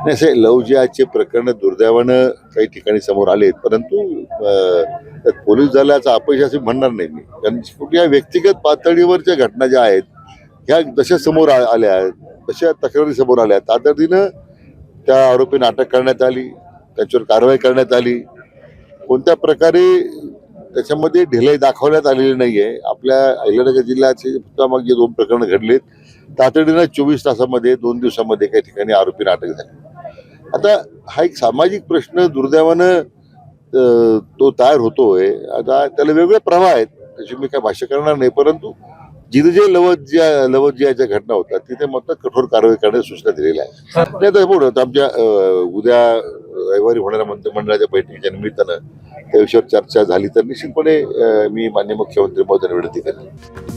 आणि असे लव जिहादचे प्रकरण दुर्दैवानं काही ठिकाणी समोर आलेत, परंतु त्यात पोलीस दलाचा अपयश असं म्हणणार नाही मी. कारण कुठल्या व्यक्तिगत पातळीवरच्या घटना ज्या आहेत ह्या जशा समोर आल्या तशा तक्रारी समोर आल्या, तातडीनं त्या आरोपींना अटक करण्यात आली, त्यांच्यावर कारवाई करण्यात आली. कोणत्या प्रकारे त्याच्यामध्ये ढिलाई दाखवण्यात आलेली नाहीये. आपल्या अहिल्यानगर जिल्ह्याचे मागे 2 प्रकरण घडलेत, तातडीनं 24 तासामध्ये 2 दिवसामध्ये काही ठिकाणी आरोपींना अटक झाली. आता हा एक सामाजिक प्रश्न दुर्दैवानं तो तयार होतोय. आता त्याला वेगवेगळे प्रवाह आहेत, त्याची मी काय भाष्य करणार नाही, परंतु जिथे जे लवज्जियाच्या घटना होतात तिथे मात्र कठोर कारवाई करण्याच्या सूचना दिलेल्या आहेत. नाही तर पुढं आमच्या उद्या रविवारी होणाऱ्या मंत्रिमंडळाच्या बैठकीच्या निमित्तानं त्या विषयावर चर्चा झाली तर निश्चितपणे मी माननीय मुख्यमंत्री महोदयांना विनंती करेन.